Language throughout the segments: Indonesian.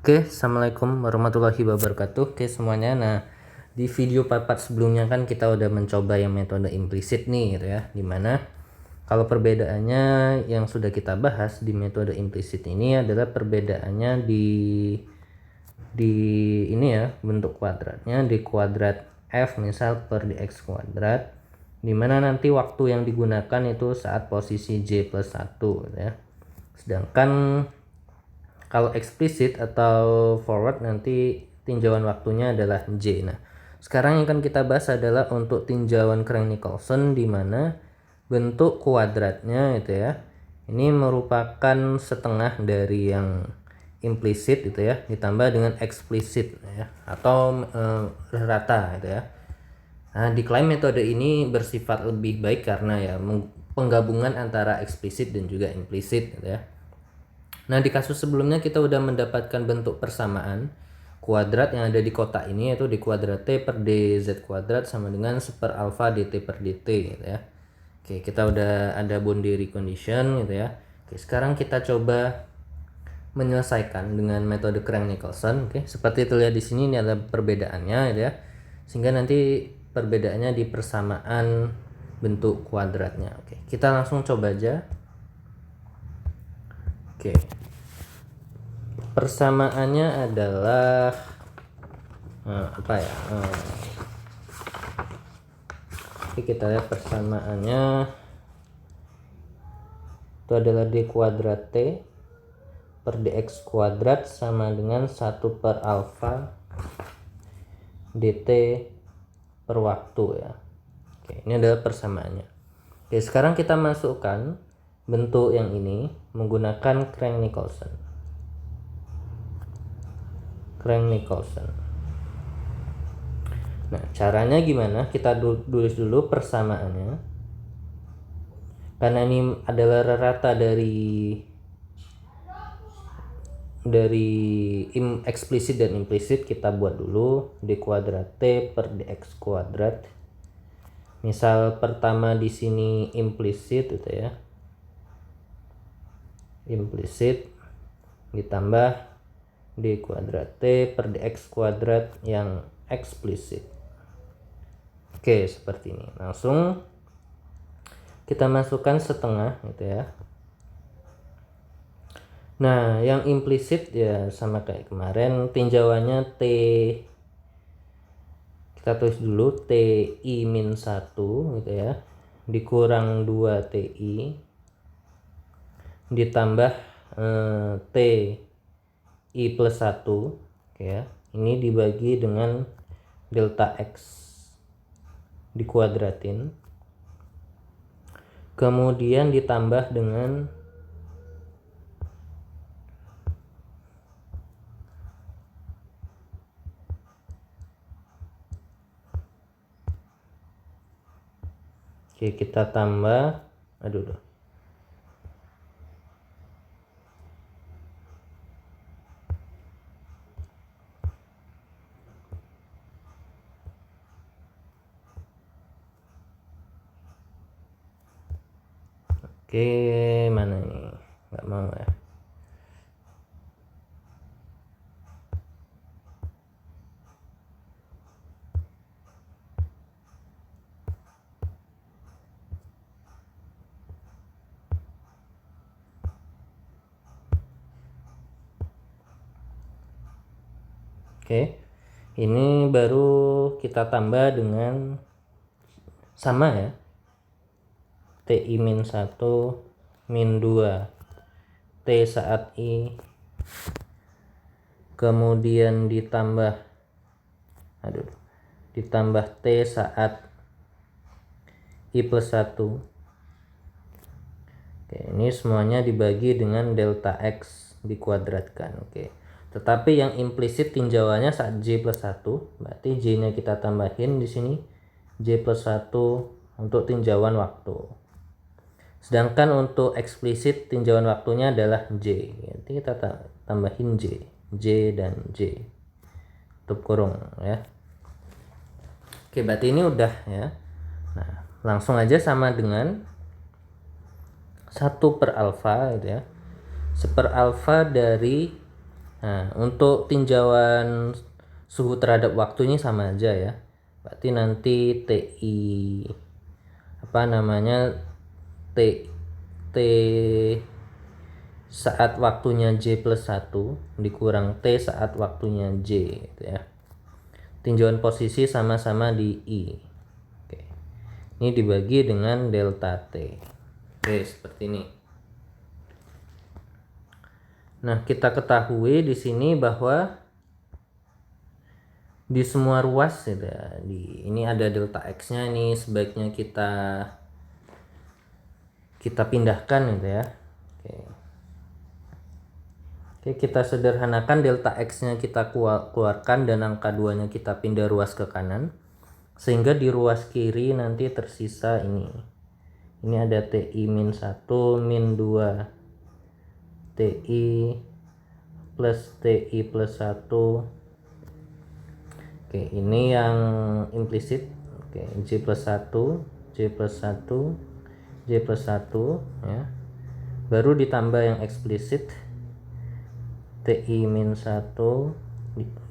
Oke, assalamualaikum warahmatullahi wabarakatuh. Oke semuanya. Nah, di video part sebelumnya kan kita udah mencoba yang metode implisit nih, gitu ya. Dimana kalau perbedaannya yang sudah kita bahas di metode implisit ini adalah perbedaannya di ini ya, bentuk kuadratnya di kuadrat f misal per dx kuadrat, dimana nanti waktu yang digunakan itu saat posisi j plus 1 gitu ya. Sedangkan kalau eksplisit atau forward nanti tinjauan waktunya adalah J. Nah, sekarang yang akan kita bahas adalah untuk tinjauan Crank-Nicolson, di mana bentuk kuadratnya itu ya. Ini merupakan setengah dari yang implisit itu ya, ditambah dengan eksplisit ya, atau rata gitu ya. Nah, diklaim metode ini bersifat lebih baik karena ya penggabungan antara eksplisit dan juga implisit gitu ya. Nah, di kasus sebelumnya kita udah mendapatkan bentuk persamaan kuadrat yang ada di kotak ini, yaitu di kuadrat T per dz kuadrat sama dengan 1 per alfa dt per dt gitu ya. Oke, kita udah ada boundary condition gitu ya. Oke, sekarang kita coba menyelesaikan dengan metode Crank-Nicolson. Oke, seperti terlihat di sini, ini adalah perbedaannya gitu ya. Sehingga nanti perbedaannya di persamaan bentuk kuadratnya. Oke, kita langsung coba aja. Oke, persamaannya adalah apa ya? Oke, kita lihat persamaannya itu adalah d kuadrat t per dx kuadrat sama dengan 1 per alfa dt per waktu ya. Oke, ini adalah persamaannya. Oke, sekarang kita masukkan bentuk yang ini menggunakan Crank-Nicolson. Nah, caranya gimana? Kita tulis dulu persamaannya. Karena ini adalah rata dari eksplisit dan implisit, kita buat dulu d kuadrat t per dx kuadrat. Misal pertama di sini implisit gitu ya. Implisit ditambah d kuadrat t per dx kuadrat yang eksplisit. Oke, seperti ini. Langsung kita masukkan setengah gitu ya. Nah, yang implisit ya sama kayak kemarin, tinjauannya T, kita tulis dulu TI min 1 gitu ya, dikurang 2 TI ditambah TI plus 1 ya. Ini dibagi dengan delta X dikuadratin, kemudian ditambah dengan kita tambah mana ini, nggak mau ya. Oke, ini baru kita tambah dengan sama ya, TI min 1 min 2 T saat I, kemudian ditambah T saat I plus 1. Oke, ini semuanya dibagi dengan delta X dikuadratkan. Oke, tetapi yang implisit tinjauannya saat J plus 1, berarti J nya kita tambahin di sini J plus 1 untuk tinjauan waktu. Sedangkan untuk eksplisit tinjauan waktunya adalah J. Nanti kita tambahin J dan J. Tutup kurung ya. Oke, berarti ini udah ya. Nah, langsung aja sama dengan 1 per alfa gitu ya. 1 per alfa dari Nah, untuk tinjauan suhu terhadap waktunya sama aja ya. Berarti nanti TI apa namanya T T saat waktunya J plus 1 dikurang T saat waktunya J gitu ya. Tinjauan posisi sama-sama di I. Oke. Ini dibagi dengan delta T. Oke, seperti ini. Nah, kita ketahui di sini bahwa di semua ruas ya, ini ada delta X-nya, ini sebaiknya kita pindahkan gitu ya. Oke. Oke, kita sederhanakan delta X-nya kita keluarkan dan angka 2-nya kita pindah ruas ke kanan. Sehingga di ruas kiri nanti tersisa ini. Ini ada TI min 1 min 2 TI plus TI plus 1. Oke, ini yang implisit. Oke, J plus 1 J plus 1 J plus 1 ya. Baru ditambah yang eksplisit TI min 1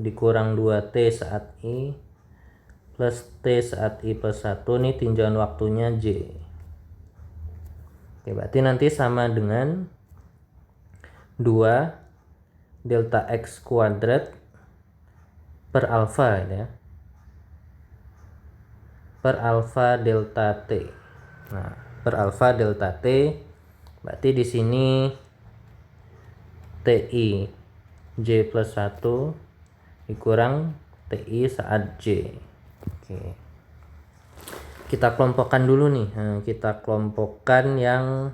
dikurang 2T saat I plus T saat I plus 1. Ini tinjauan waktunya J. Oke, berarti nanti sama dengan 2 delta X kuadrat per alfa ya. Per alfa delta T. Nah, per alfa delta T berarti di sini TI J plus 1 dikurang TI saat J. Oke. Kita kelompokkan dulu nih. Nah, kita kelompokkan yang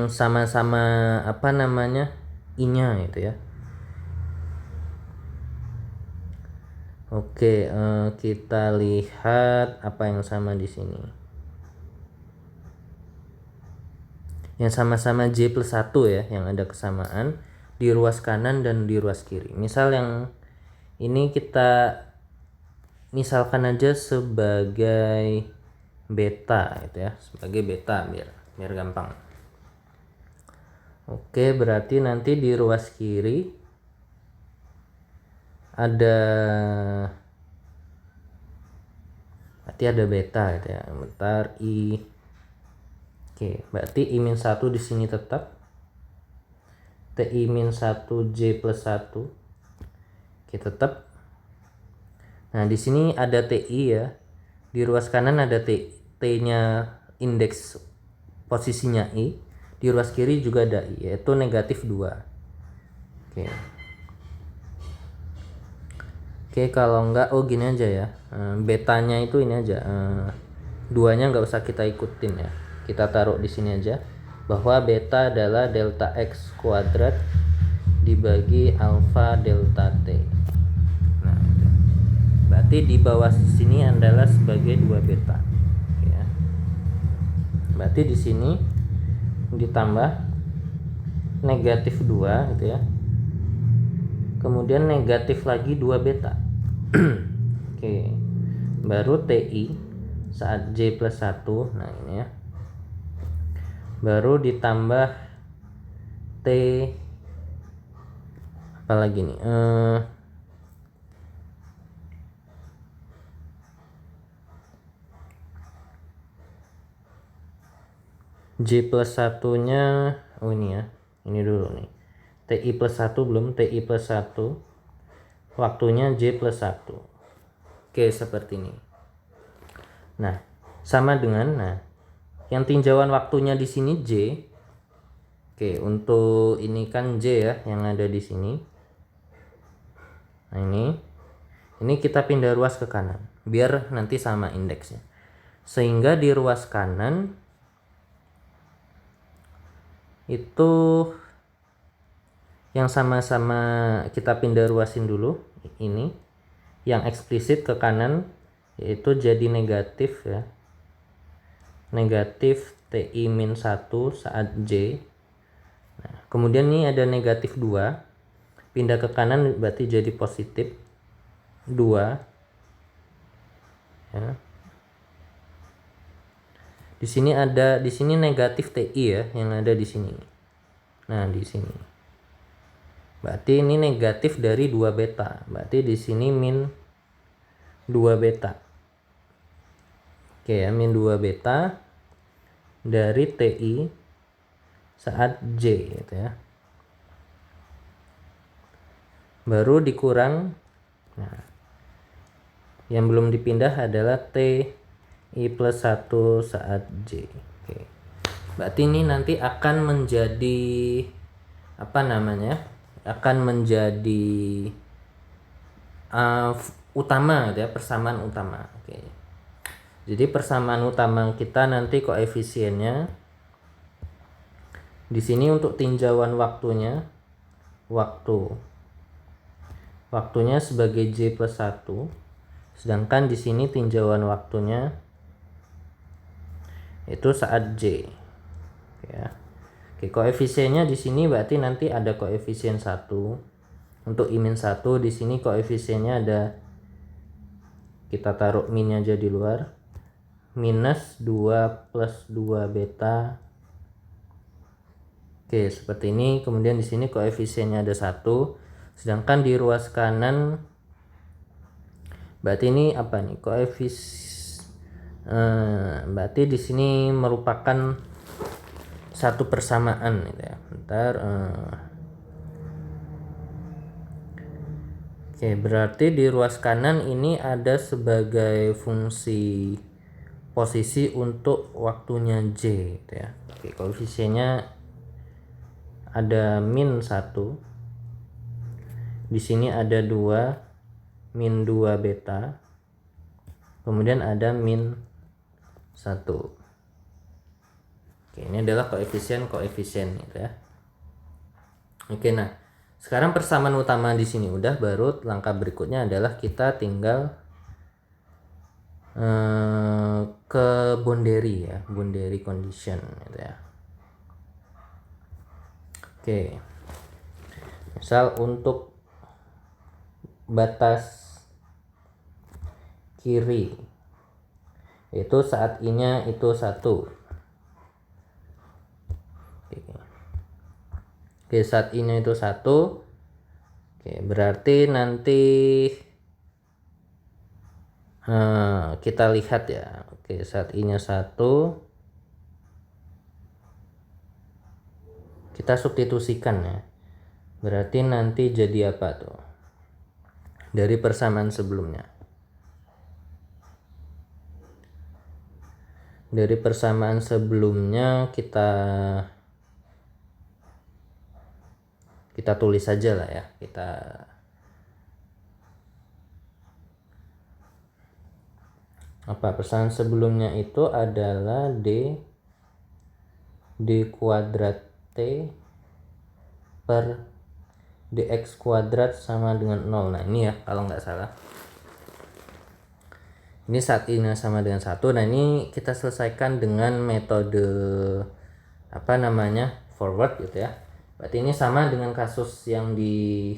sama-sama apa namanya I-nya gitu ya. Oke, kita lihat apa yang sama di sini. Yang sama-sama J plus 1 ya, yang ada kesamaan di ruas kanan dan di ruas kiri. Misal yang ini kita misalkan aja sebagai beta gitu ya, sebagai beta biar gampang. Oke, berarti nanti di ruas kiri ada beta gitu ya. Bentar, I. Oke, berarti I min 1 di sini tetap. TI min 1 J plus 1. Oke, tetap. Nah, di sini ada TI ya. Di ruas kanan ada T-nya indeks posisinya I. Di ruas kiri juga ada I, yaitu negatif 2. Oke. Oke, kalau enggak, gini aja ya. Betanya itu ini aja. 2-nya nggak usah kita ikutin ya. Kita taruh di sini aja. Bahwa beta adalah delta X kuadrat dibagi alfa delta T. Nah, itu. Berarti di bawah sini adalah sebagai 2 beta. Ya. Berarti di sini ditambah negatif 2 gitu ya. Kemudian negatif lagi 2 beta. Oke. Baru TI saat J plus 1. Nah, ini ya. Baru ditambah T apa lagi nih? J plus 1-nya ini ya. Ini dulu nih. TI plus 1 belum, TI plus 1. Waktunya J plus 1. Oke, seperti ini. Nah, sama dengan yang tinjauan waktunya di sini J. Oke, untuk ini kan J ya yang ada di sini. Nah, ini kita pindah ruas ke kanan biar nanti sama indeksnya. Sehingga di ruas kanan itu yang sama-sama kita pindah ruasin dulu ini. Yang eksplisit ke kanan yaitu jadi negatif ya. Negatif TI min 1 saat J. Nah, kemudian ini ada negatif 2. Pindah ke kanan berarti jadi positif 2. Ya. Di sini negatif TI ya yang ada di sini. Nah, di sini. Berarti ini negatif dari 2 beta. Berarti di sini min 2 beta. Oke ya, min 2 beta dari TI saat J gitu ya. Baru dikurang, nah, yang belum dipindah adalah TI plus 1 saat J. Oke. Berarti ini nanti akan menjadi apa namanya? Akan menjadi utama gitu ya, persamaan utama. Oke. Jadi persamaan utama kita nanti koefisiennya di sini untuk tinjauan waktunya sebagai J plus 1, sedangkan di sini tinjauan waktunya itu saat J ya. Oke, koefisiennya di sini berarti nanti ada koefisien 1 untuk I-1. Di sini koefisiennya ada, kita taruh minnya aja di luar, minus 2 plus 2 beta. Oke, seperti ini. Kemudian di sini koefisiennya ada 1, sedangkan di ruas kanan berarti ini apa nih? Berarti di sini merupakan satu persamaan gitu ya. Bentar. Oke, berarti di ruas kanan ini ada sebagai fungsi posisi untuk waktunya J gitu ya. Oke, koefisiennya ada min 1. Di sini ada 2, min 2 beta. Kemudian ada min 1. Oke, ini adalah koefisien gitu ya. Oke, nah sekarang persamaan utama di sini udah, baru langkah berikutnya adalah kita tinggal ke boundary ya, boundary condition gitu ya. Oke, misal untuk batas kiri itu saat I-nya itu 1. Oke, saat I-nya itu 1. Oke, berarti nanti kita lihat ya. Oke, saat I-nya 1, kita substitusikan ya. Berarti nanti jadi apa tuh dari persamaan sebelumnya? Dari persamaan sebelumnya kita tulis saja lah ya. Persamaan sebelumnya itu adalah d kuadrat t per dx kuadrat sama dengan 0. Nah ini ya kalau nggak salah, ini saat ini sama dengan 1. Nah ini kita selesaikan dengan metode forward gitu ya. Berarti ini sama dengan kasus yang di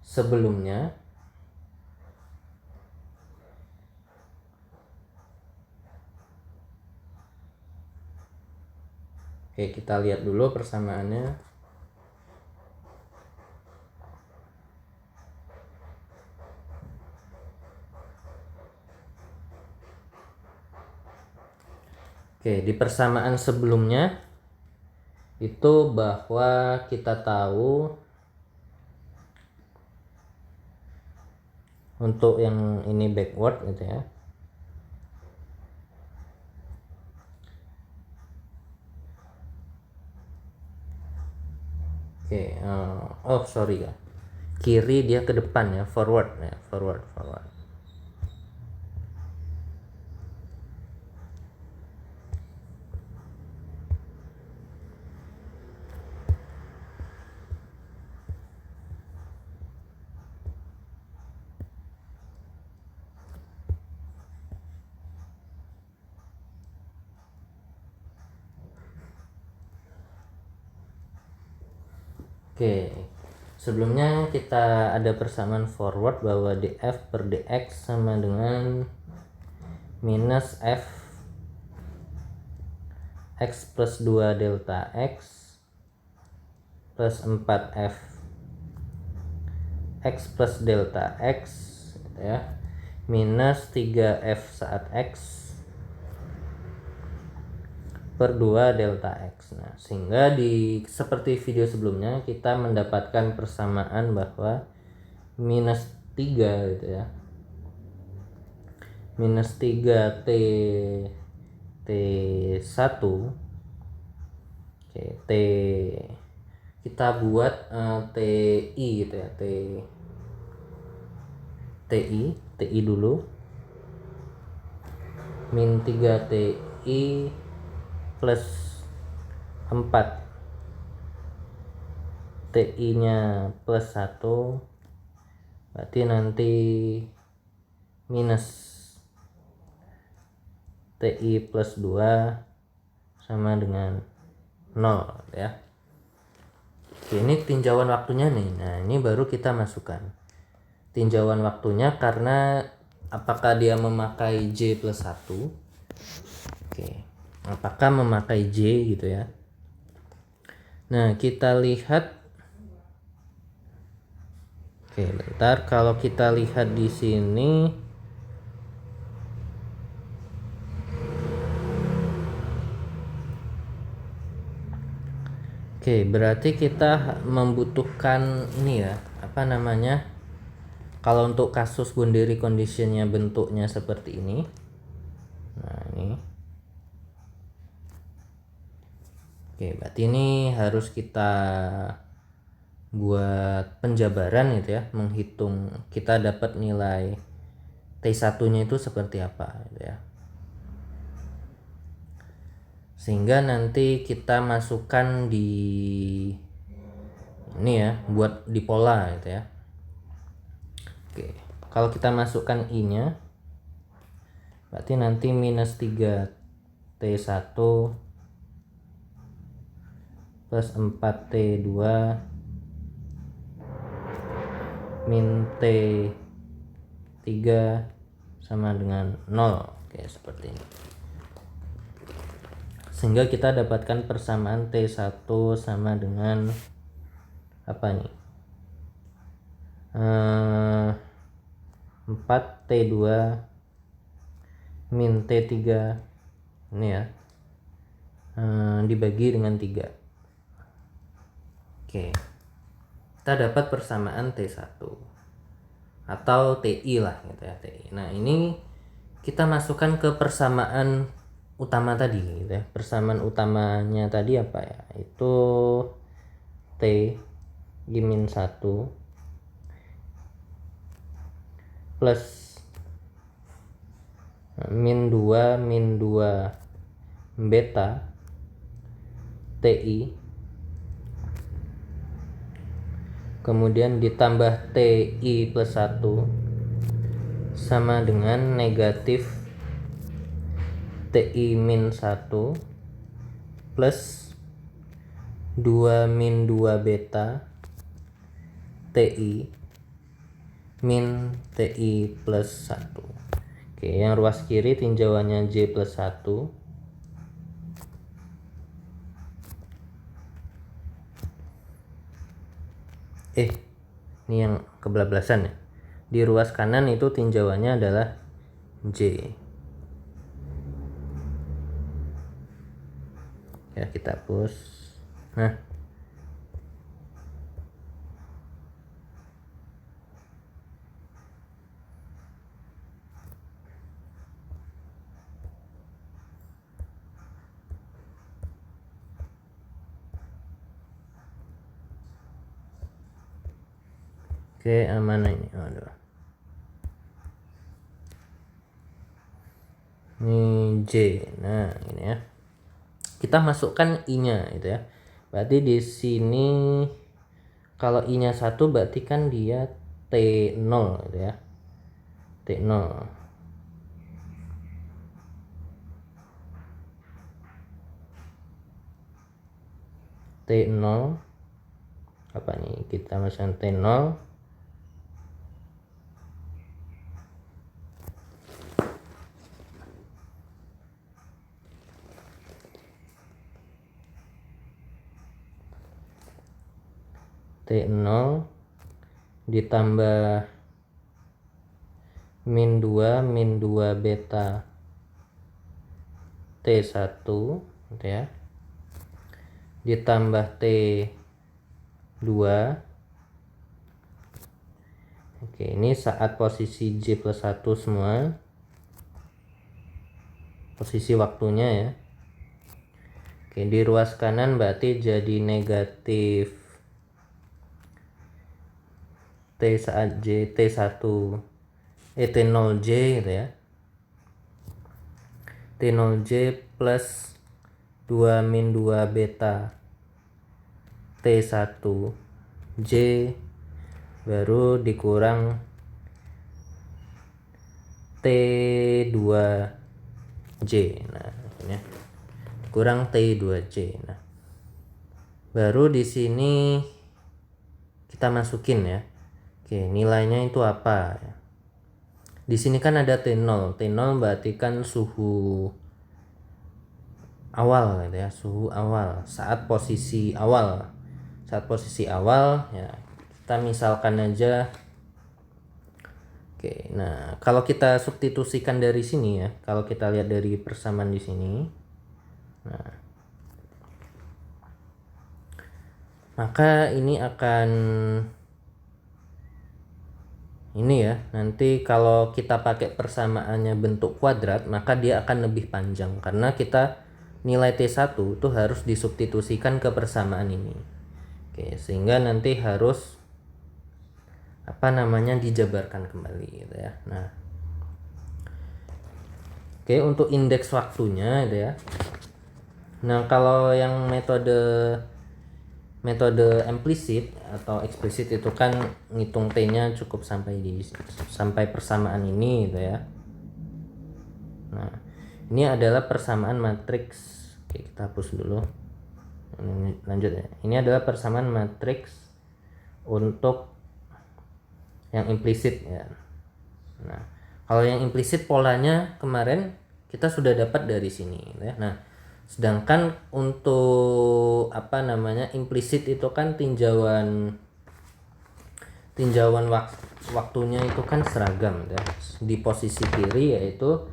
sebelumnya. Oke, kita lihat dulu persamaannya. Oke, di persamaan sebelumnya itu bahwa kita tahu untuk yang ini backward gitu ya. Oke, sorry ya. Kiri dia ke depan ya, forward ya, forward. Oke, sebelumnya kita ada persamaan forward bahwa df per dx sama dengan minus f x plus 2 delta x plus 4F X plus delta X gitu ya, minus 3F saat X per 2 delta X. Nah, sehingga seperti video sebelumnya kita mendapatkan persamaan bahwa minus 3 gitu ya, minus 3 T1. Oke, kita buat TI gitu ya, TI dulu, min 3 TI plus 4 TI nya plus 1, berarti nanti minus TI plus 2 sama dengan 0 ya. Oke, ini tinjauan waktunya nih. Nah, ini baru kita masukkan tinjauan waktunya karena apakah dia memakai J plus 1. Oke, apakah memakai J gitu ya. Nah, kita lihat. Oke, bentar, kalau kita lihat di sini oke, berarti kita membutuhkan ini ya, apa namanya? Kalau untuk kasus boundary conditionnya bentuknya seperti ini. Nah, ini. Oke, berarti ini harus kita buat penjabaran gitu ya, menghitung kita dapat nilai T1 nya itu seperti apa gitu ya. Sehingga nanti kita masukkan di ini ya, buat di pola gitu ya. Oke, kalau kita masukkan I nya berarti nanti minus 3 T1 plus 4 T2 min T3 sama dengan 0. Oke, seperti ini. Sehingga kita dapatkan persamaan T1 sama dengan apa nih? 4 T2 min T3 ini ya, dibagi dengan 3. Oke, kita dapat persamaan T1 atau TI lah gitu ya, TI. Nah, ini kita masukkan ke persamaan utama tadi gitu ya. Persamaan utamanya tadi apa ya? Itu T min 1 plus min 2 beta TI, kemudian ditambah TI plus 1 sama dengan negatif TI min 1 plus 2 min 2 beta TI min TI plus 1. Oke, yang ruas kiri tinjauannya J plus 1. Ini yang kebablasan ya. Di ruas kanan itu tinjauannya adalah J. Ya, kita hapus. Nah, oke, mana ini? Aduh. Ini J. Nah, ini ya. Kita masukkan I-nya gitu ya. Berarti di sini kalau I-nya 1 berarti kan dia T0 gitu ya. T0. T0 apa nih? Kita masukkan T0 T0 ditambah min 2 beta T1 gitu ya, ditambah T2. Oke, ini saat posisi J plus 1 semua, posisi waktunya ya. Oke, di ruas kanan berarti jadi negatif T saat J, T1 T0J gitu ya, T0J plus 2 min 2 beta T1J baru dikurang T2J. Nah, ini kurang T2J. Nah, baru di sini kita masukin ya. Oke, nilainya itu apa ya? Di sini kan ada T0. T0 berarti kan suhu awal gitu ya, suhu awal saat posisi awal. Saat posisi awal ya, kita misalkan aja. Oke, nah kalau kita substitusikan dari sini ya, kalau kita lihat dari persamaan di sini, nah maka ini akan ini ya, nanti kalau kita pakai persamaannya bentuk kuadrat, maka dia akan lebih panjang karena kita nilai T1 itu harus disubstitusikan ke persamaan ini. Oke, sehingga nanti harus dijabarkan kembali gitu ya. Nah, oke, untuk indeks waktunya gitu ya. Nah, kalau yang metode implisit atau eksplisit itu kan ngitung T-nya cukup sampai persamaan ini gitu ya. Nah, ini adalah persamaan matriks. Oke, kita hapus dulu. Lanjut ya. Ini adalah persamaan matriks untuk yang implisit ya. Nah, kalau yang implisit polanya kemarin kita sudah dapat dari sini ya. Nah, sedangkan untuk implisit itu kan tinjauan waktunya itu kan seragam ya. Di posisi kiri yaitu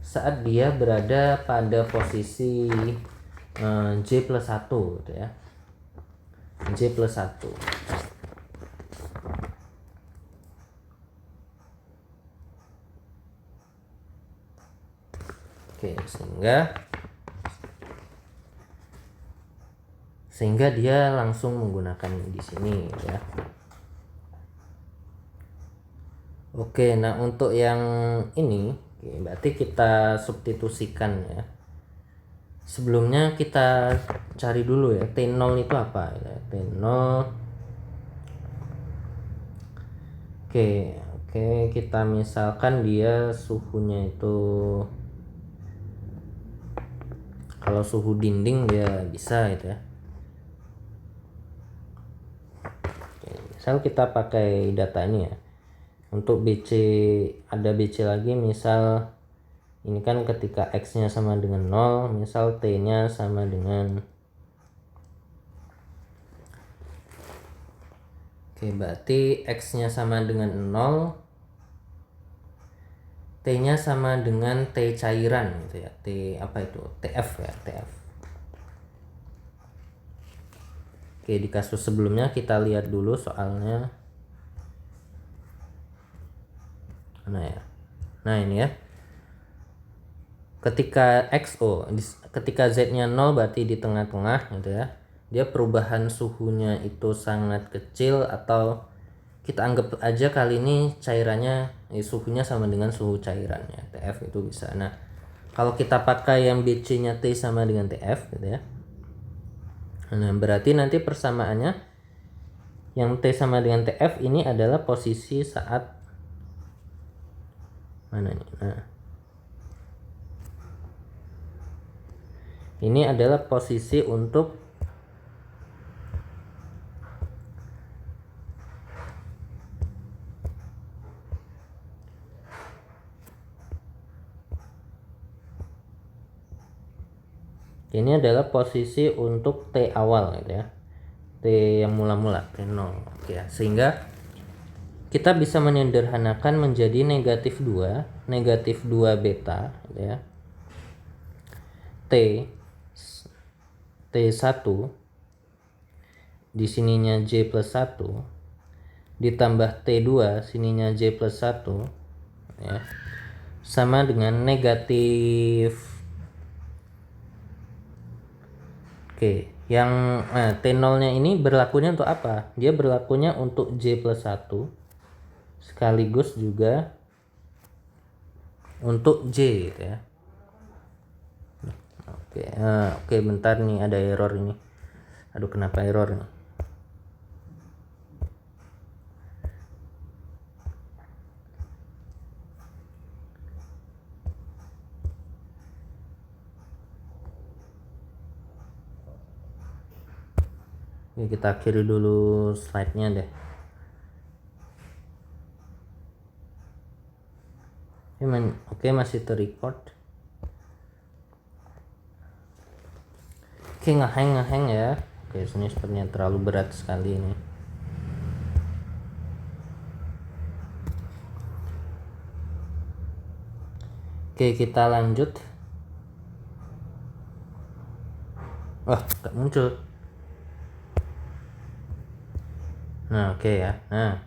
saat dia berada pada posisi J plus 1 gitu ya. J plus 1. Oke, sehingga dia langsung menggunakan di sini ya. Oke, nah untuk yang ini berarti kita substitusikan ya. Sebelumnya kita cari dulu ya T0 itu apa ya. T0. Oke, kita misalkan dia suhunya itu, kalau suhu dinding dia bisa gitu ya. Oke, misal kita pakai data ini ya. Untuk BC, ada BC lagi, misal ini kan ketika X nya sama dengan 0, misal T nya sama dengan, oke, berarti X nya sama dengan 0, T nya sama dengan T cairan gitu ya. T apa itu? TF ya, TF. Oke, di kasus sebelumnya kita lihat dulu soalnya. Nah ya. Nah ini ya. Ketika ketika Z-nya 0 berarti di tengah-tengah gitu ya. Dia perubahan suhunya itu sangat kecil, atau kita anggap aja kali ini cairannya suhunya sama dengan suhu cairannya, TF itu bisa. Nah, kalau kita pakai yang BC-nya T sama dengan TF gitu ya. Nah, berarti nanti persamaannya yang T sama dengan TF ini adalah posisi saat mana nih? Nah, ini adalah posisi untuk T awal gitu ya. T yang mula-mula T0. Oke ya. Sehingga kita bisa menyederhanakan menjadi negatif 2 beta gitu ya. T T1 di sininya J plus 1 ditambah T2 sininya J plus 1 ya, sama dengan negatif. Oke, yang T0 nya ini berlakunya untuk apa? Dia berlakunya untuk J plus 1 sekaligus juga untuk J gitu ya. Oke, bentar nih ada error ini. Aduh, kenapa error nih? Oke, kita akhiri dulu slide-nya deh. Oke, masih terrecord. Oke, ngehang ya. Oke, ini sepertinya terlalu berat sekali ini. Oke, kita lanjut. Wah, gak muncul. Nah, oke ya. Nah,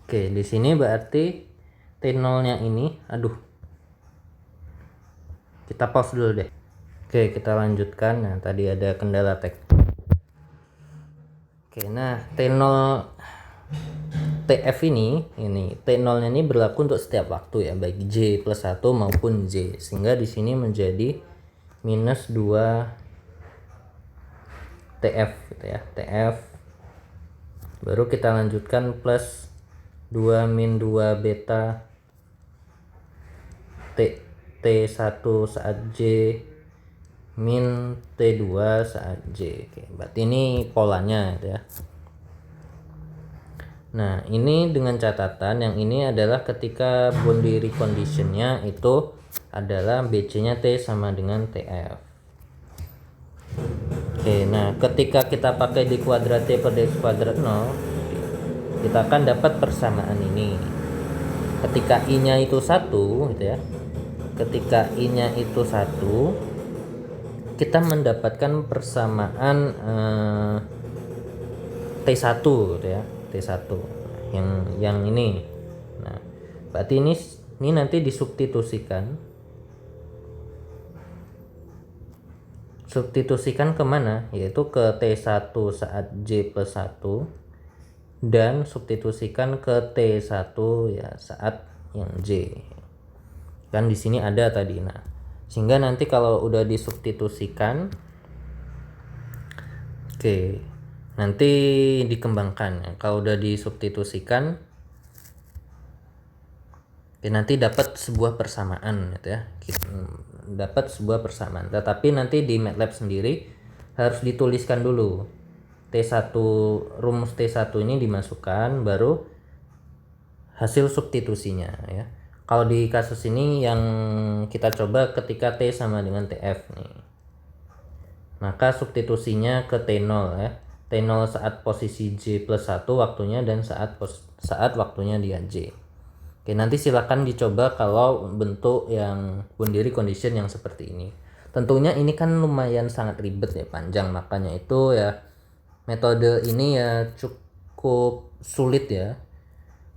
oke, di sini berarti T0-nya ini, aduh. Kita pause dulu deh. Oke, kita lanjutkan. Nah, tadi ada kendala teknis. Oke, nah T0 TF ini T0-nya ini berlaku untuk setiap waktu ya, baik J plus 1 maupun J. Sehingga di sini menjadi minus 2 TF gitu ya. TF. Baru kita lanjutkan plus 2 min 2 beta T1 saat J min T2 saat J. Oke, berarti ini polanya gitu ya. Nah, ini dengan catatan yang ini adalah ketika boundary conditionnya itu adalah BC-nya T sama dengan TF. Oke, nah ketika kita pakai di kuadrat T per dx kuadrat 0, kita akan dapat persamaan ini. Ketika I-nya itu 1 gitu ya. Ketika I-nya itu 1, kita mendapatkan persamaan T1 gitu ya. T1 yang ini. Nah, berarti ini nanti disubstitusikan. Substitusikan kemana? Yaitu ke T1 saat J plus 1 dan substitusikan ke T1 ya saat yang J. Kan di sini ada tadi. Nah, sehingga nanti kalau udah disubstitusikan, oke, nanti dikembangkan ya. Kalau udah disubstitusikan, oke, nanti dapat sebuah persamaan gitu ya. Dapat sebuah persamaan. Tetapi nanti di MATLAB sendiri harus dituliskan dulu. T1, rumus T1 ini dimasukkan, baru hasil substitusinya ya. Kalau di kasus ini yang kita coba ketika T sama dengan TF nih, maka substitusinya ke T0 ya. T0 saat posisi J plus 1 waktunya dan saat waktunya dia J. Oke, nanti silakan dicoba kalau bentuk yang boundary condition yang seperti ini. Tentunya ini kan lumayan sangat ribet ya, panjang, makanya itu ya metode ini ya cukup sulit ya.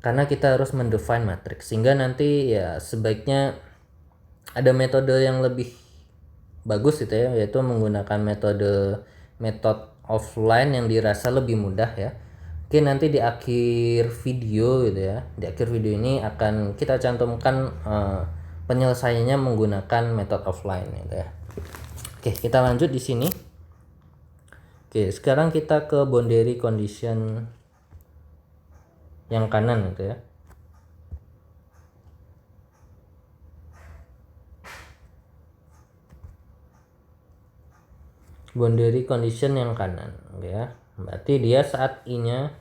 Karena kita harus mendefine matrix, sehingga nanti ya sebaiknya ada metode yang lebih bagus gitu ya, yaitu menggunakan metode offline yang dirasa lebih mudah ya. Oke, nanti di akhir video gitu ya, di akhir video ini akan kita cantumkan penyelesaiannya menggunakan metode offline gitu ya. Oke, kita lanjut di sini. Oke, sekarang kita ke boundary condition yang kanan gitu ya. Boundary condition yang kanan ya. Berarti dia saat I-nya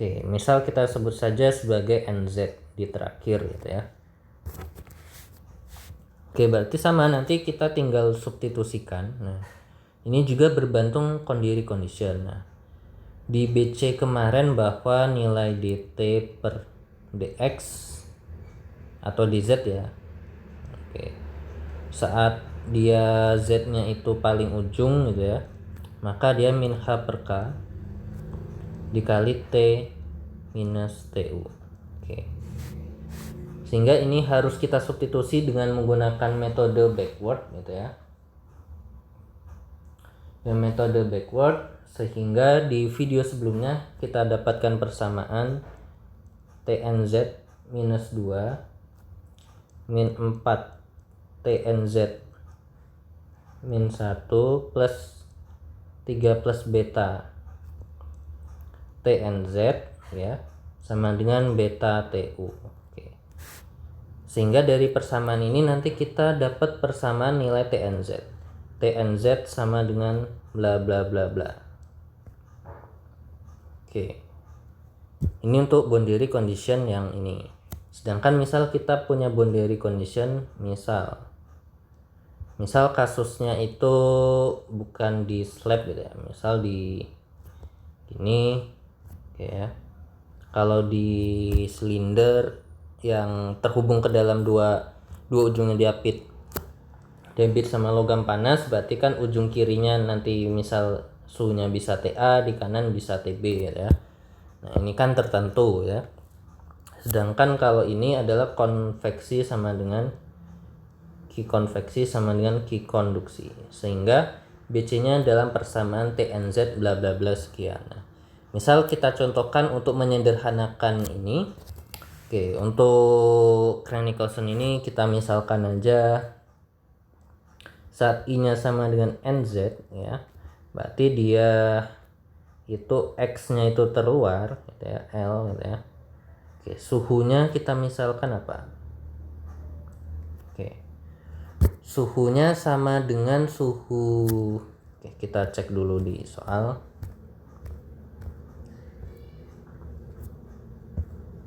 Oke, misal kita sebut saja sebagai NZ di terakhir gitu ya. Oke, berarti sama, nanti kita tinggal substitusikan. Nah, ini juga berbantung kondiri condition. Nah, di BC kemarin bahwa nilai dt per dx atau dz ya. Oke. Saat dia z-nya itu paling ujung gitu ya, maka dia min h per k dikali t minus tu. Oke. Sehingga ini harus kita substitusi dengan menggunakan metode backward gitu ya. Dan metode backward, sehingga di video sebelumnya kita dapatkan persamaan tnz minus 2 min 4 tnz min 1 plus 3 plus beta tnz ya sama dengan beta tu. Oke. Sehingga dari persamaan ini nanti kita dapat persamaan nilai tnz. Tnz sama dengan bla bla bla bla. Oke. Ini untuk boundary condition yang ini. Sedangkan misal kita punya boundary condition, misal kasusnya itu bukan di slab gitu ya. Misal di ini, oke ya. Kalau di silinder yang terhubung ke dalam dua ujungnya diapit debit sama logam panas, berarti kan ujung kirinya nanti misal suhunya bisa TA, di kanan bisa TB ya. Nah, ini kan tertentu ya. Sedangkan kalau ini adalah konveksi sama dengan Q konveksi sama dengan Q konduksi. Sehingga BC-nya dalam persamaan TNZ bla bla bla sekian. Nah, misal kita contohkan untuk menyederhanakan ini. Oke, untuk Kronecker-Nicholson ini kita misalkan aja saat I-nya sama dengan NZ ya. Berarti dia itu X-nya itu terluar gitu ya, L gitu ya. Oke, suhunya kita misalkan apa? Oke. Suhunya sama dengan suhu. Oke, kita cek dulu di soal.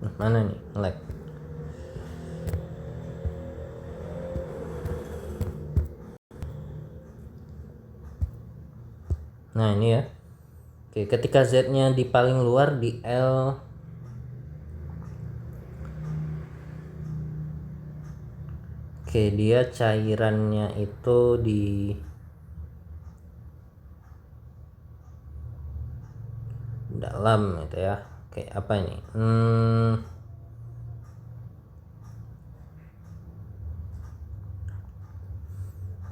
Nah, mana nih? Lag. Nah, ini ya. Oke, ketika Z-nya di paling luar di L. Oke, dia cairannya itu di dalam gitu ya. Oke, apa ini?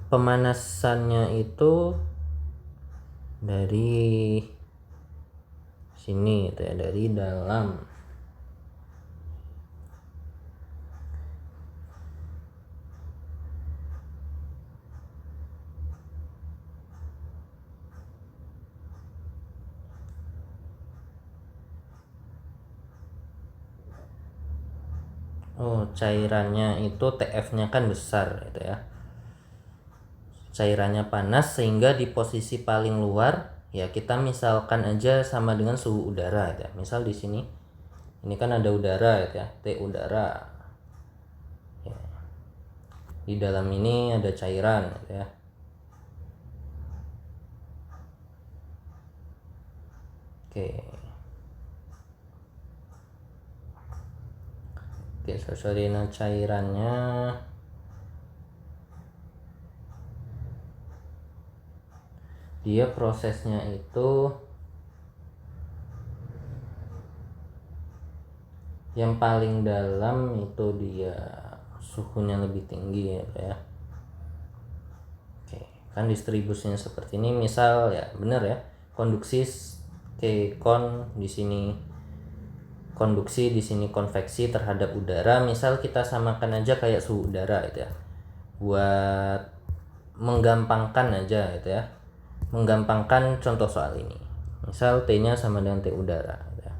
Pemanasannya itu dari sini gitu ya, dari dalam. Oh, cairannya itu TF-nya kan besar gitu ya. Cairannya panas sehingga di posisi paling luar ya kita misalkan aja sama dengan suhu udara ya. Misal di sini ini kan ada udara ya, T udara. Ya. Di dalam ini ada cairan ya. Oke. Oke, nah cairannya dia prosesnya itu yang paling dalam itu dia suhunya lebih tinggi ya. Oke, kan distribusinya seperti ini. Misal ya, benar ya. Konduksi T kon di sini konduksi, di sini konveksi terhadap udara. Misal kita samakan aja kayak suhu udara gitu ya. Buat menggampangkan aja gitu ya. Menggampangkan contoh soal ini. Misal T-nya sama dengan T udara gitu ya.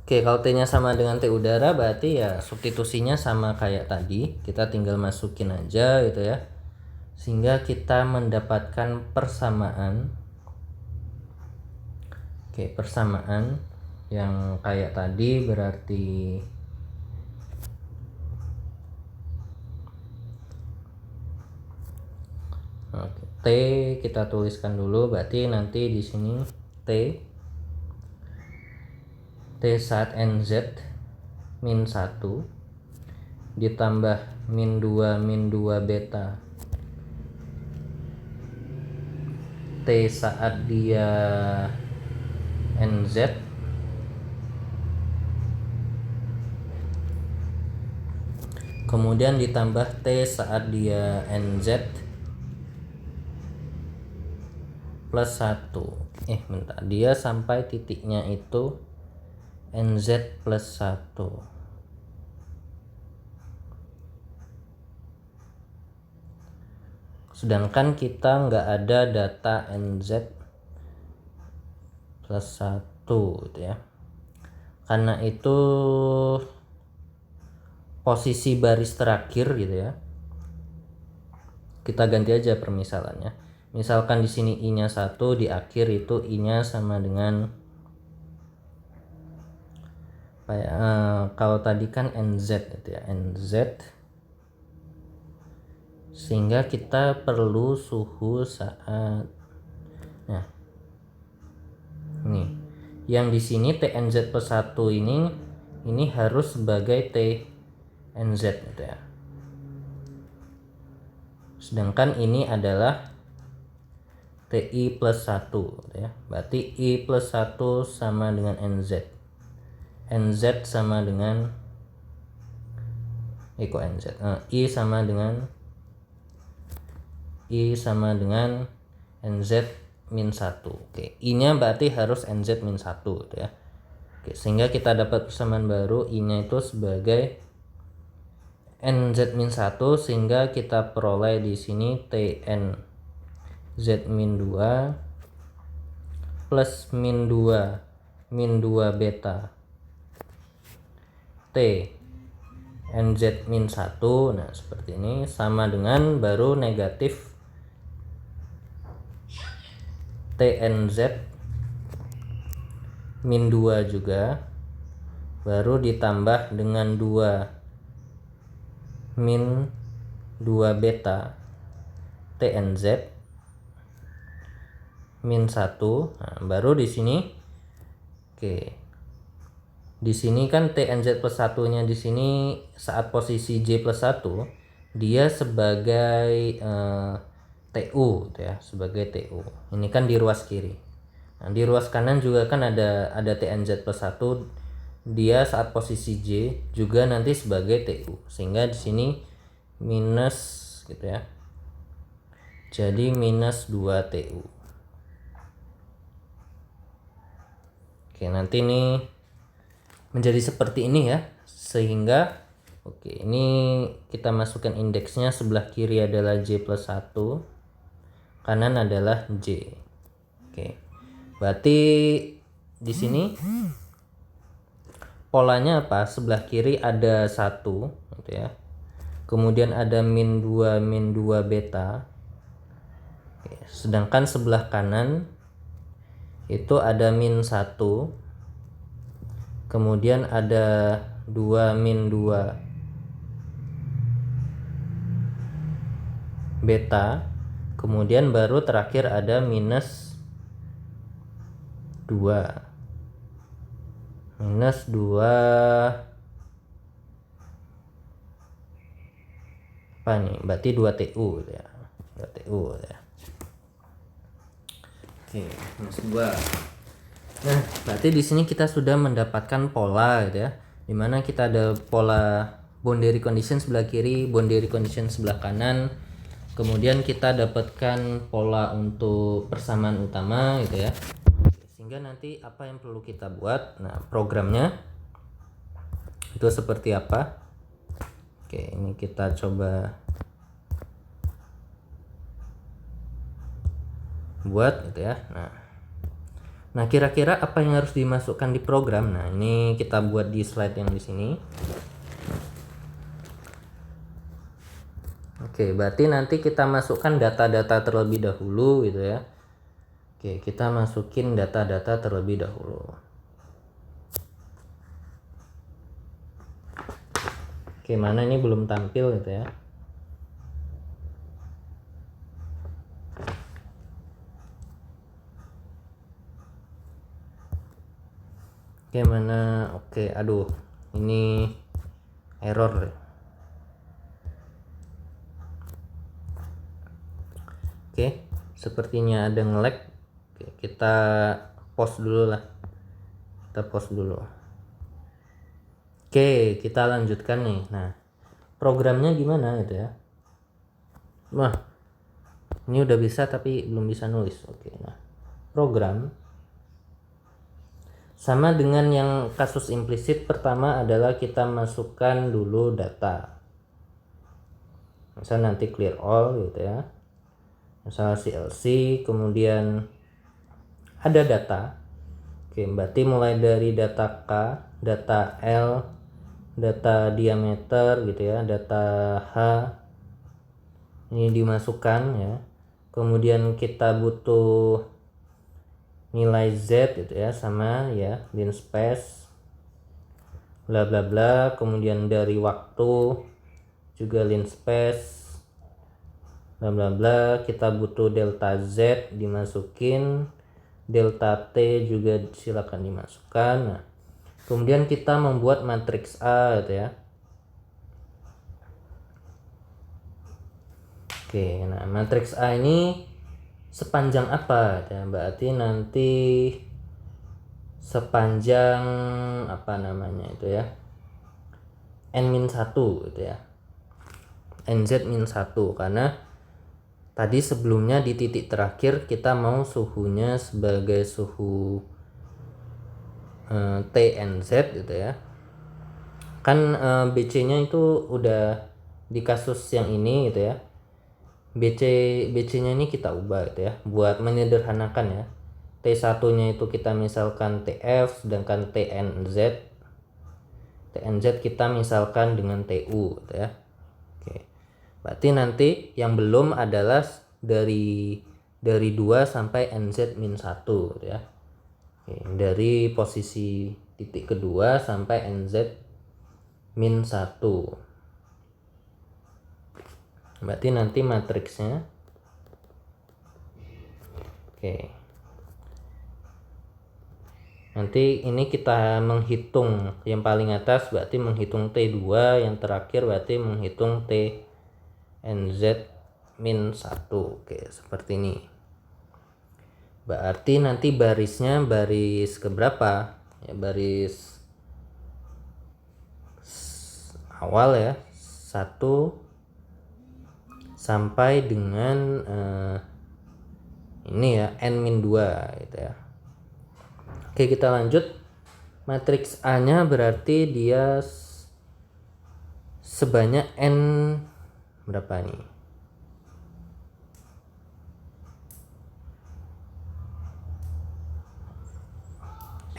Oke, kalau T-nya sama dengan T udara berarti ya substitusinya sama kayak tadi. Kita tinggal masukin aja gitu ya. Sehingga kita mendapatkan persamaan. Oke, persamaan yang kayak tadi berarti T kita tuliskan dulu, berarti nanti di sini T saat NZ min 1 ditambah min 2 beta T saat dia NZ kemudian ditambah T saat dia NZ plus 1. Bentar, dia sampai titiknya itu NZ plus 1. Sedangkan kita nggak ada data NZ plus 1 gitu ya. Karena itu posisi baris terakhir gitu ya. Kita ganti aja permisalannya. Misalkan di sini I-nya 1, di akhir itu I-nya sama dengan kalau tadi kan NZ gitu ya, NZ. Sehingga kita perlu suhu saat nih. Yang di sini TNZ plus 1 ini harus sebagai TNZ gitu ya. Sedangkan ini adalah TI plus 1 gitu ya. Berarti I plus 1 sama dengan NZ. NZ sama dengan NZ. I sama dengan NZ min 1. Oke, I-nya berarti harus NZ min 1 gitu ya. Oke, sehingga kita dapat persamaan baru I-nya itu sebagai NZ min 1, sehingga kita peroleh di sini TN Z min 2 plus min 2 beta T NZ min 1. Nah seperti ini, sama dengan baru negatif TNZ min 2 juga, baru ditambah dengan 2 min 2 beta TNZ min 1. Nah, baru di sini di sini kan TNZ plus 1-nya di sini saat posisi J plus 1 dia sebagai TU gitu ya, sebagai TU. Ini kan di ruas kiri. Nah, di ruas kanan juga kan ada TNZ plus 1, dia saat posisi J juga nanti sebagai TU. Sehingga di sini minus gitu ya. Jadi minus 2 TU. Oke, nanti ini menjadi seperti ini ya. Sehingga ini kita masukkan indeksnya, sebelah kiri adalah J plus 1, kanan adalah J. Berarti di sini polanya apa? Sebelah kiri ada 1 gitu ya. Kemudian ada min 2 beta. Sedangkan sebelah kanan itu ada min 1, kemudian ada 2 min 2 beta, kemudian baru terakhir ada minus 2 apa nih, berarti 2 TU ya, 2 TU ya. Minus 2. Nah, berarti di sini kita sudah mendapatkan pola gitu ya. Dimana kita ada pola boundary condition sebelah kiri, boundary condition sebelah kanan. Kemudian kita dapatkan pola untuk persamaan utama gitu ya. Sehingga nanti apa yang perlu kita buat? Nah, programnya itu seperti apa? Ini kita coba buat gitu ya. Nah, kira-kira apa yang harus dimasukkan di program? Nah, ini kita buat di slide yang di sini. Berarti nanti kita masukkan data-data terlebih dahulu gitu ya. Kita masukin data-data terlebih dahulu. Oke, mana ini belum tampil gitu ya. Oke, mana? Oke, aduh, ini error. Oke, sepertinya ada nge-lag. Oke, kita pause dulu lah. Kita pause dulu. Oke, kita lanjutkan nih. Nah, programnya gimana gitu ya? Wah, ini udah bisa tapi belum bisa nulis. Oke, nah, program sama dengan yang kasus implisit. Pertama adalah kita masukkan dulu data. Misal nanti clear all gitu ya. Misalnya CLC, kemudian ada data. Oke, berarti mulai dari data K, data L, data diameter gitu ya, data H ini dimasukkan ya. Kemudian kita butuh nilai Z gitu ya, sama ya, lin space bla bla bla. Kemudian dari waktu juga lin space bla bla bla. Kita butuh delta Z dimasukin, delta T juga silakan dimasukkan. Nah, kemudian kita membuat matriks A gitu ya. Oke, nah matriks A ini sepanjang apa ya? Berarti nanti sepanjang apa namanya itu ya, n-1 gitu ya, nz-1, karena tadi sebelumnya di titik terakhir kita mau suhunya sebagai suhu TNZ gitu ya. Kan BC nya itu udah di kasus yang ini gitu ya, BC nya ini kita ubah gitu ya, buat menyederhanakan ya. T1 nya itu kita misalkan TF, sedangkan TNZ kita misalkan dengan TU gitu ya. Oke, berarti nanti yang belum adalah dari 2 sampai NZ-1 gitu ya. Oke, dari posisi titik kedua sampai NZ-1. Berarti nanti matriksnya, oke, nanti ini kita menghitung yang paling atas berarti menghitung T2, yang terakhir berarti menghitung TNZ-1. Oke, seperti ini. Berarti nanti barisnya baris keberapa ya, baris awal ya, 1 sampai dengan ini ya, n-2 gitu ya. Oke, kita lanjut. Matriks A nya berarti dia sebanyak n berapa nih?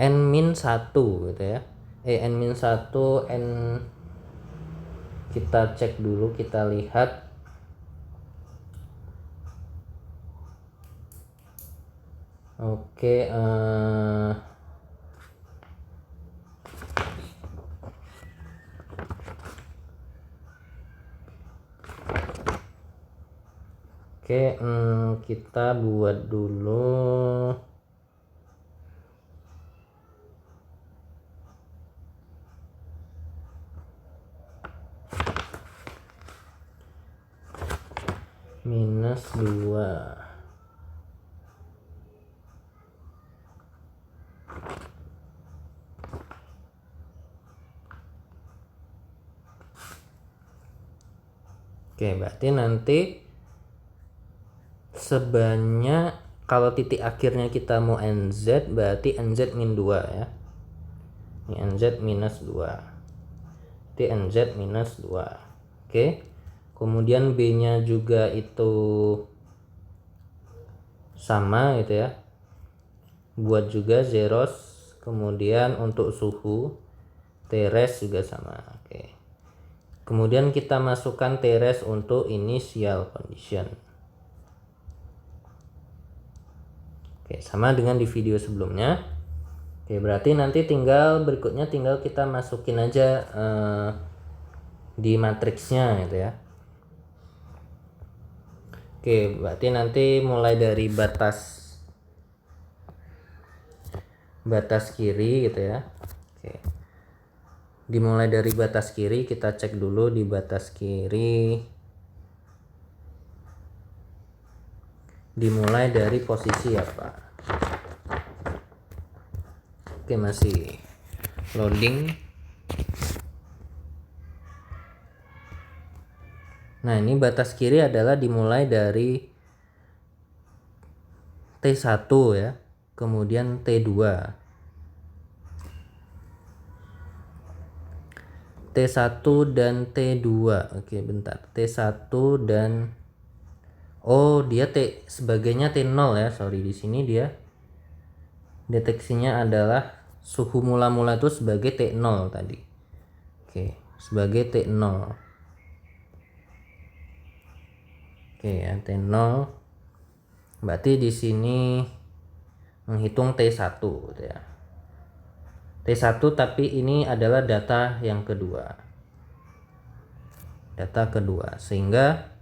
n-1 gitu ya. n-1, n, kita cek dulu, kita lihat. Oke, kita buat dulu -2. Oke, berarti nanti sebanyak, kalau titik akhirnya kita mau NZ, berarti NZ-2 ya. Ini NZ-2. Berarti NZ-2. Oke. Kemudian B-nya juga itu sama gitu ya. Buat juga zeros. Kemudian untuk suhu T-res juga sama. Oke. Kemudian kita masukkan T-res untuk initial condition. Oke, sama dengan di video sebelumnya. Oke, berarti nanti berikutnya tinggal kita masukin aja di matriksnya gitu ya. Oke, berarti nanti mulai dari batas kiri gitu ya. Oke. Dimulai dari batas kiri, kita cek dulu di batas kiri. Dimulai dari posisi apa? Oke, masih loading. Nah, ini batas kiri adalah dimulai dari T1 ya, kemudian T2. T1 dan T2. Oke, bentar. T1 dan dia T sebagainya T0 ya. Sorry, di sini dia deteksinya adalah suhu mula-mula itu sebagai T0 tadi. Oke, sebagai T0. Oke, ya, T0. Berarti di sini menghitung T1 gitu ya. T1 tapi ini adalah data yang kedua. Data kedua. Sehingga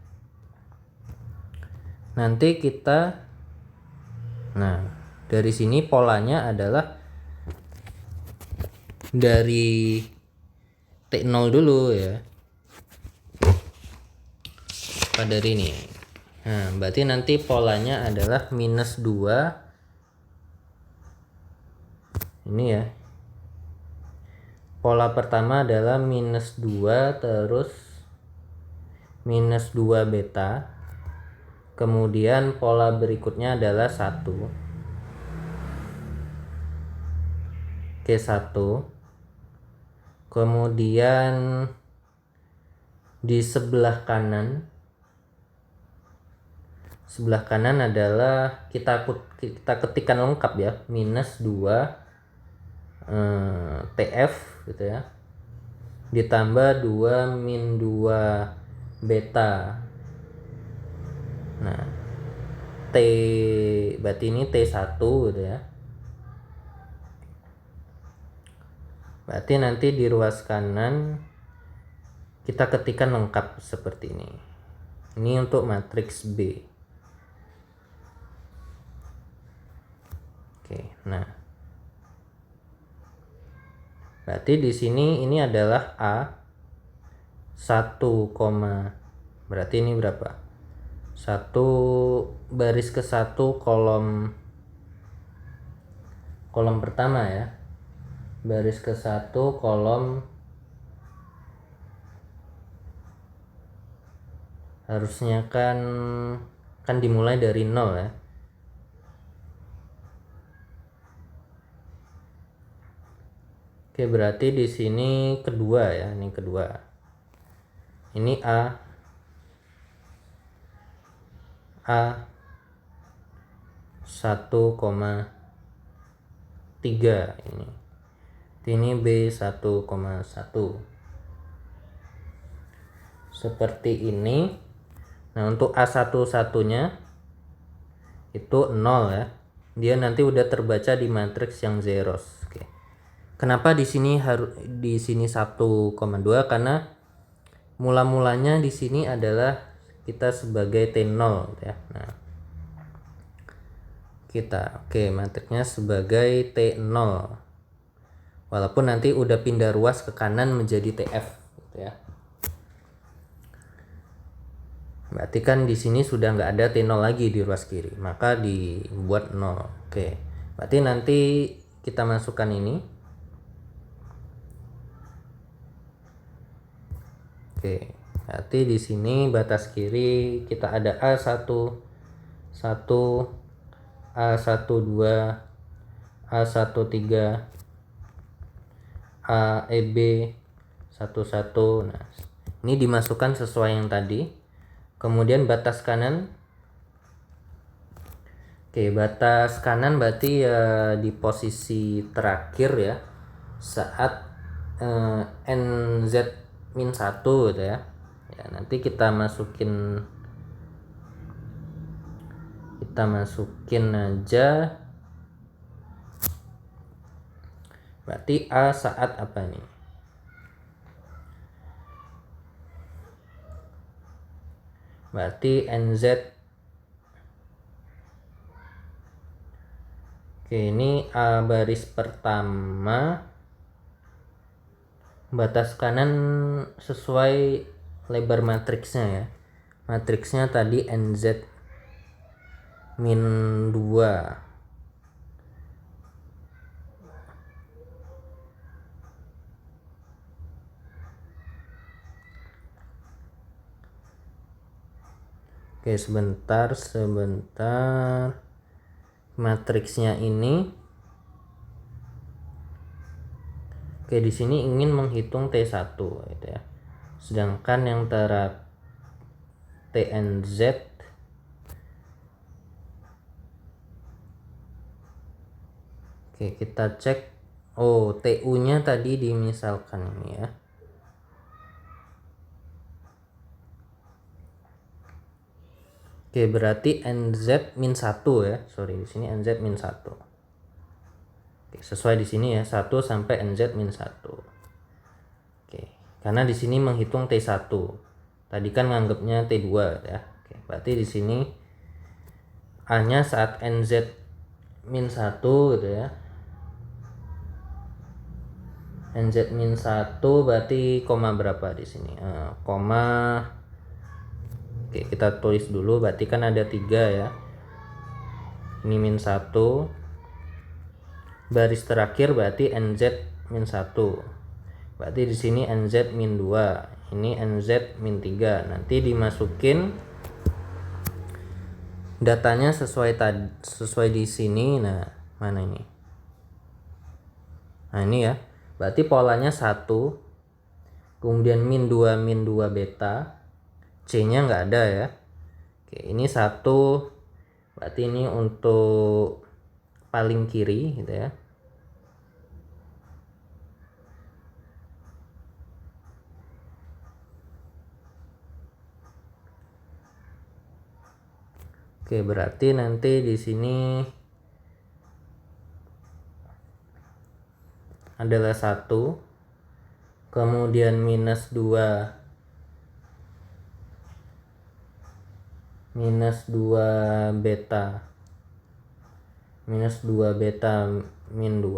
nanti kita dari sini polanya adalah dari T0 dulu ya. Dari ini. Nah, berarti nanti polanya adalah -2. Ini ya. Pola pertama adalah -2 terus -2 beta. Kemudian pola berikutnya adalah 1. Oke, 1. Kemudian di sebelah kanan adalah kita ketikkan lengkap ya, -2 TF gitu ya, ditambah 2 beta. Nah, berarti ini T1 gitu ya. Berarti nanti di ruas kanan kita ketikkan lengkap seperti ini. Ini untuk matriks B. Oke, nah. Berarti di sini ini adalah A 1, berarti ini berapa? 1 baris ke 1 kolom pertama ya. Baris ke 1 kolom harusnya kan dimulai dari 0 ya. Oke, berarti di sini kedua ya, ini kedua. Ini A 1,3 ini. Ini B 1,1. Seperti ini. Nah, untuk A11-nya itu 0 ya. Dia nanti udah terbaca di matriks yang zeros. Oke. Kenapa di sini 1,2? Karena mula-mulanya di sini adalah kita sebagai T0 ya. Nah, matriksnya sebagai T0. Walaupun nanti udah pindah ruas ke kanan menjadi TF gitu ya. Berarti kan di sini sudah nggak ada T0 lagi di ruas kiri, maka dibuat 0. Oke. Berarti nanti kita masukkan ini. Oke, berarti di sini batas kiri kita ada A11, A12, A13, AEB 11. Nah, ini dimasukkan sesuai yang tadi. Kemudian batas kanan. Oke, batas kanan berarti ya di posisi terakhir ya. Saat NZ -1 gitu ya. Ya, nanti kita masukin aja. Berarti A saat apa nih? berarti NZ. Oke, ini A baris pertama, batas kanan sesuai lebar matriksnya ya. Matriksnya tadi NZ min 2. Oke, sebentar. Matriksnya ini. Oke, di sini ingin menghitung T1 gitu ya. Sedangkan yang antara TNZ oke, kita cek. Oh, TU-nya tadi dimisalkan ini ya. Oke, berarti NZ min 1 ya. Sorry, di sini NZ min 1. Oke, sesuai di sini ya, 1 sampai NZ min 1. Oke, karena di sini menghitung T1. Tadi kan nganggapnya T2 ya. Oke, berarti di sini A-nya saat NZ min 1 gitu ya. NZ min 1 berarti koma berapa di sini? Koma. Oke, kita tulis dulu, berarti kan ada 3 ya. Ini min 1. Baris terakhir berarti NZ min 1. Berarti di sini NZ min 2. Ini NZ min 3. Nanti dimasukin datanya sesuai di sini. Nah, mana ini? Nah, ini ya. Berarti polanya 1. Kemudian min 2 beta. C-nya nggak ada ya. Oke, ini 1. Berarti ini untuk paling kiri gitu ya. Oke, berarti nanti di sini adalah 1. Kemudian minus 2 beta min 2.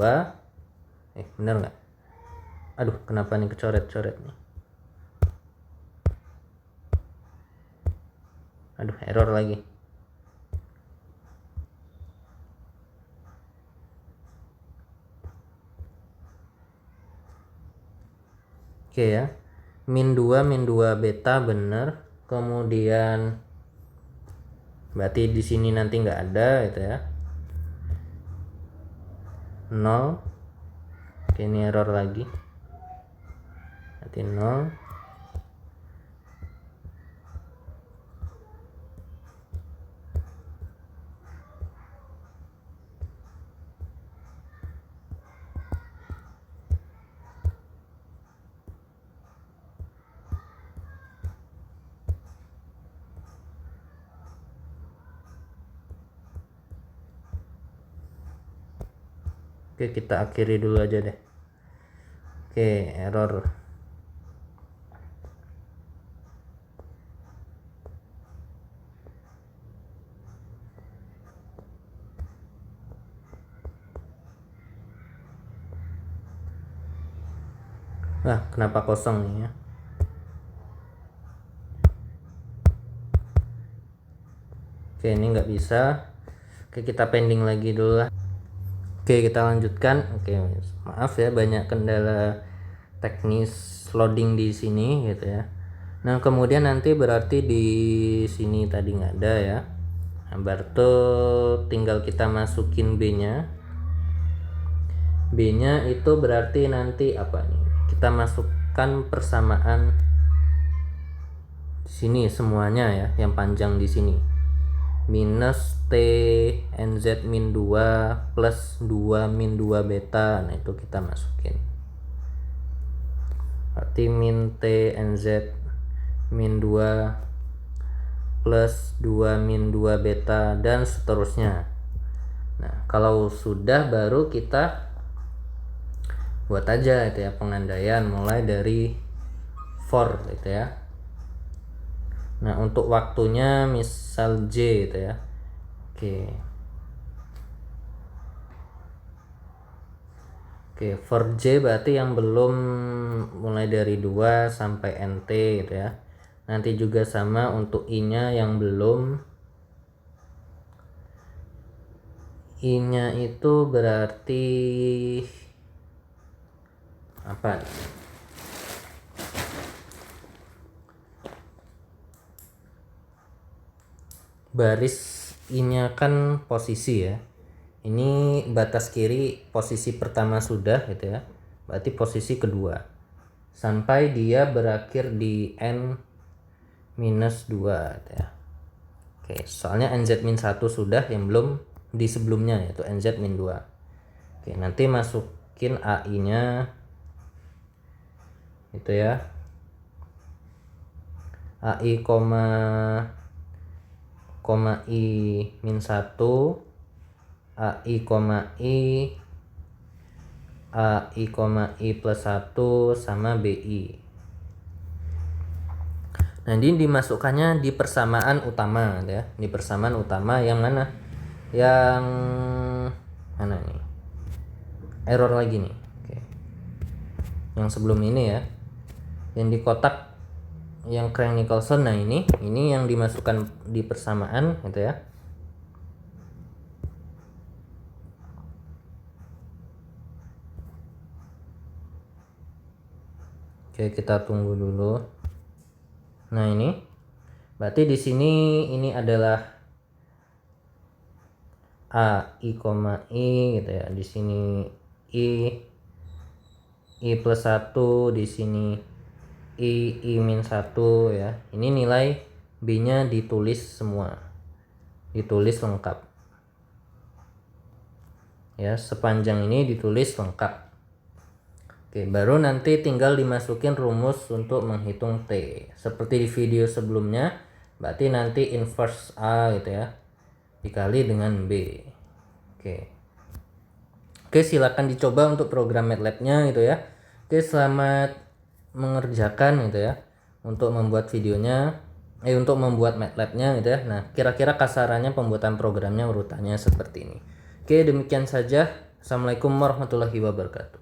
Bener nggak? Aduh, kenapa nih kecoret-coret nih? Aduh, error lagi. Oke ya, min 2 beta bener. Kemudian berarti di sini nanti nggak ada gitu ya. 0. Oke, ini error lagi. Berarti 0. Oke, kita akhiri dulu aja deh. Oke, error. Nah, kenapa kosong nih ya? Oke, ini nggak bisa. Oke, kita pending lagi dulu lah. Oke, kita lanjutkan. Oke, maaf ya, banyak kendala teknis loading di sini gitu ya. Nah, kemudian nanti berarti di sini tadi nggak ada ya. Nah, berarti tinggal kita masukin B-nya. B-nya itu berarti nanti apa nih? Kita masukkan persamaan di sini semuanya ya, yang panjang di sini. Minus T NZ min 2 plus 2 min 2 beta. Nah, itu kita masukin. Berarti min T NZ min 2 plus 2 min 2 beta dan seterusnya. Nah, kalau sudah baru kita buat aja itu ya pengandaian mulai dari for gitu ya. Nah untuk waktunya misal J gitu ya. Oke, for J berarti yang belum mulai dari 2 sampai NT gitu ya. Nanti juga sama untuk I-nya yang belum. I-nya itu berarti apa? Baris I-nya kan posisi ya. Ini batas kiri posisi pertama sudah gitu ya. Berarti posisi kedua. Sampai dia berakhir di N minus 2 gitu ya. Oke, soalnya NZ-1 sudah, yang belum di sebelumnya yaitu NZ-2. Oke, nanti masukin AI-nya itu ya. AI, I min 1, AI, I plus 1 sama BI. Nah ini dimasukkannya di persamaan utama ya, di persamaan utama yang mana? Yang mana nih? Error lagi nih. Oke. Yang sebelum ini ya, yang di kotak yang Crank-Nicolson. Nah ini yang dimasukkan di persamaan gitu ya. Oke, kita tunggu dulu. Nah ini berarti di sini ini adalah A, I, I gitu ya. Di sini I plus 1, di sini I min 1 ya. Ini nilai B-nya ditulis semua. Ditulis lengkap. Ya, sepanjang ini ditulis lengkap. Oke, baru nanti tinggal dimasukin rumus untuk menghitung T. Seperti di video sebelumnya, berarti nanti inverse A gitu ya, dikali dengan B. Oke, silakan dicoba untuk program MATLAB-nya gitu ya. Oke, selamat mengerjakan gitu ya. Untuk membuat videonya, untuk membuat MATLAB-nya gitu ya. Nah, kira-kira kasarannya pembuatan programnya urutannya seperti ini. Oke, demikian saja. Assalamualaikum warahmatullahi wabarakatuh.